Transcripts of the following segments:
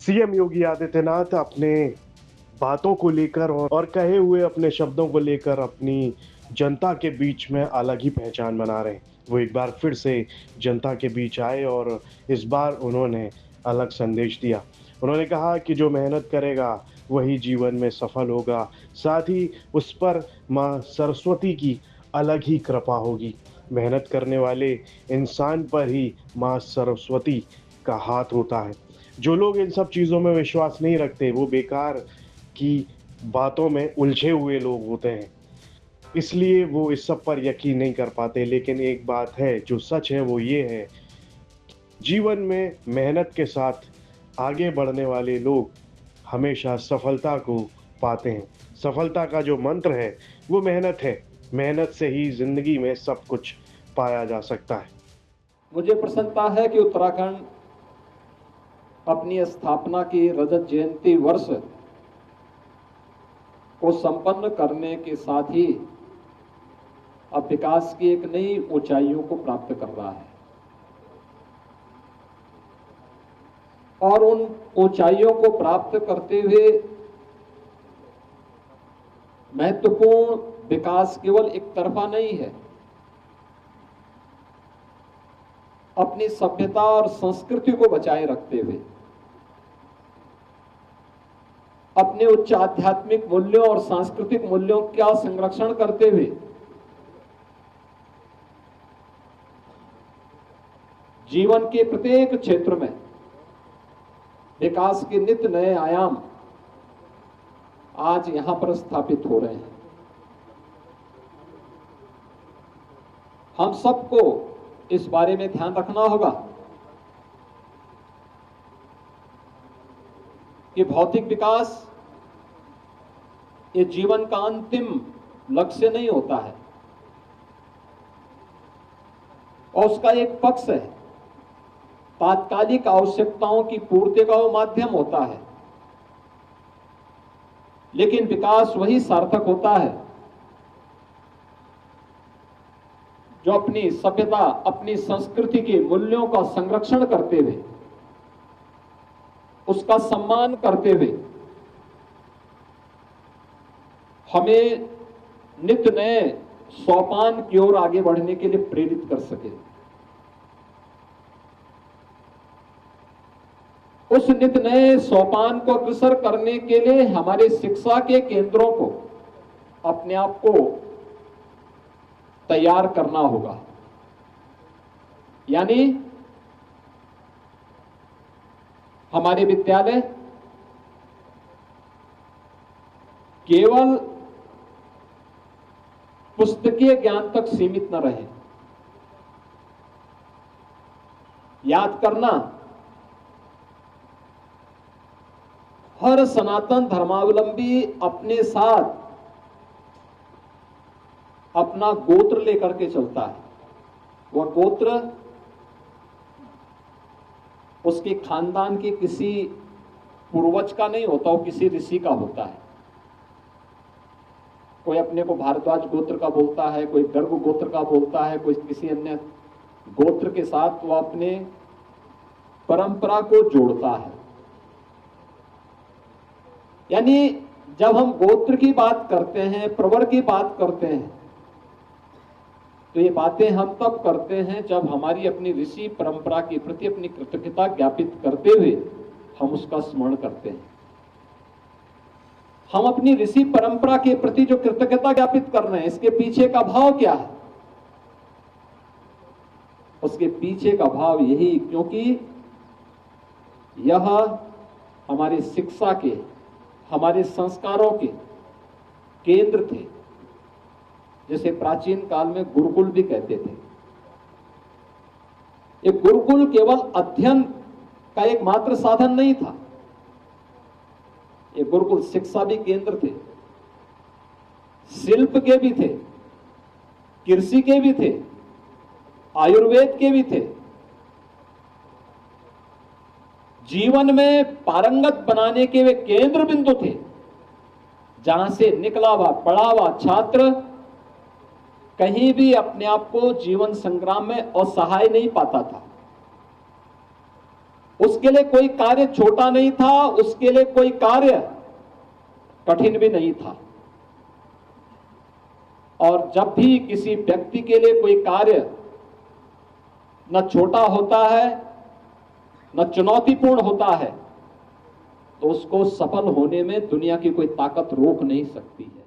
CM Yogi Adityanath अपने बातों को लेकर और कहे हुए अपने शब्दों को लेकर अपनी जनता के बीच में अलग ही पहचान बना रहे हैं। वो एक बार फिर से जनता के बीच आए और इस बार उन्होंने अलग संदेश दिया। उन्होंने कहा कि जो मेहनत करेगा वही जीवन में सफल होगा। साथ ही उस पर माँ सरस्वती की अलग ही कृपा होगी। मेहनत करने वाले इंसान पर ही माँ सरस्वती का हाथ होता है। जो लोग इन सब चीज़ों में विश्वास नहीं रखते वो बेकार की बातों में उलझे हुए लोग होते हैं, इसलिए वो इस सब पर यकीन नहीं कर पाते। लेकिन एक बात है जो सच है वो ये है, जीवन में मेहनत के साथ आगे बढ़ने वाले लोग हमेशा सफलता को पाते हैं। सफलता का जो मंत्र है वो मेहनत है। मेहनत से ही ज़िंदगी में सब कुछ पाया जा सकता है। मुझे प्रसन्नता है कि उत्तराखंड अपनी स्थापना की रजत जयंती वर्ष को संपन्न करने के साथ ही अब विकास की एक नई ऊंचाइयों को प्राप्त कर रहा है और उन ऊंचाइयों को प्राप्त करते हुए महत्वपूर्ण विकास केवल एक तरफा नहीं है। अपनी सभ्यता और संस्कृति को बचाए रखते हुए अपने उच्च आध्यात्मिक मूल्यों और सांस्कृतिक मूल्यों का संरक्षण करते हुए जीवन के प्रत्येक क्षेत्र में विकास के नित्य नए आयाम आज यहां पर स्थापित हो रहे हैं। हम सबको इस बारे में ध्यान रखना होगा कि भौतिक विकास ये जीवन का अंतिम लक्ष्य नहीं होता है और उसका एक पक्ष है, तात्कालिक आवश्यकताओं की पूर्ति का वो माध्यम होता है। लेकिन विकास वही सार्थक होता है जो अपनी सभ्यता, अपनी संस्कृति के मूल्यों का संरक्षण करते हुए, उसका सम्मान करते हुए हमें नित्य नए सोपान की ओर आगे बढ़ने के लिए प्रेरित कर सके। उस नित्य नए सोपान को अग्रसर करने के लिए हमारे शिक्षा के केंद्रों को अपने आप को तैयार करना होगा। यानी हमारे विद्यालय केवल पुस्तकीय ज्ञान तक सीमित न रहे। याद करना, हर सनातन धर्मावलंबी अपने साथ अपना गोत्र लेकर के चलता है। वह गोत्र उसके खानदान के किसी पूर्वज का नहीं होता, वो किसी ऋषि का होता है। कोई अपने को भारद्वाज गोत्र का बोलता है, कोई गर्ग गोत्र का बोलता है, कोई किसी अन्य गोत्र के साथ वो अपने परंपरा को जोड़ता है। यानी जब हम गोत्र की बात करते हैं, प्रवर की बात करते हैं, तो ये बातें हम तब करते हैं जब हमारी अपनी ऋषि परंपरा के प्रति अपनी कृतज्ञता ज्ञापित करते हुए हम उसका स्मरण करते हैं। हम अपनी ऋषि परंपरा के प्रति जो कृतज्ञता ज्ञापित कर रहे हैं, इसके पीछे का भाव क्या है? उसके पीछे का भाव यही, क्योंकि यह हमारी शिक्षा के, हमारे संस्कारों के केंद्र थे, जिसे प्राचीन काल में गुरुकुल भी कहते थे। ये गुरुकुल केवल अध्ययन का एक मात्र साधन नहीं था, ये गुरुकुल शिक्षा भी केंद्र थे, शिल्प के भी थे, कृषि के भी थे, आयुर्वेद के भी थे। जीवन में पारंगत बनाने के वे केंद्र बिंदु थे, जहां से निकला हुआ पढ़ा हुआ छात्र कहीं भी अपने आप को जीवन संग्राम में असहाय नहीं पाता था। उसके लिए कोई कार्य छोटा नहीं था, उसके लिए कोई कार्य कठिन भी नहीं था। और जब भी किसी व्यक्ति के लिए कोई कार्य न छोटा होता है न चुनौतीपूर्ण होता है, तो उसको सफल होने में दुनिया की कोई ताकत रोक नहीं सकती है।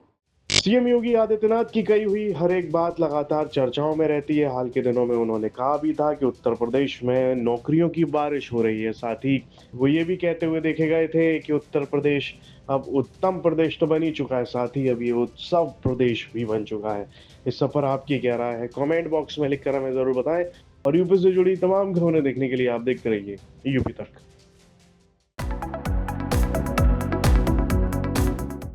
सीएम योगी आदित्यनाथ की कही हुई हर एक बात लगातार चर्चाओं में रहती है। हाल के दिनों में उन्होंने कहा भी था कि उत्तर प्रदेश में नौकरियों की बारिश हो रही है। साथ ही वो ये भी कहते हुए देखे गए थे कि उत्तर प्रदेश अब उत्तम प्रदेश तो बन ही चुका है, साथ ही अब ये उत्सव प्रदेश भी बन चुका है। इस सब पर आपकी क्या राय है? कमेंट बॉक्स में लिखकर हमें जरूर बताएं और यूपी से जुड़ी तमाम खबरें देखने के लिए आप देखते रहिए यूपी तक।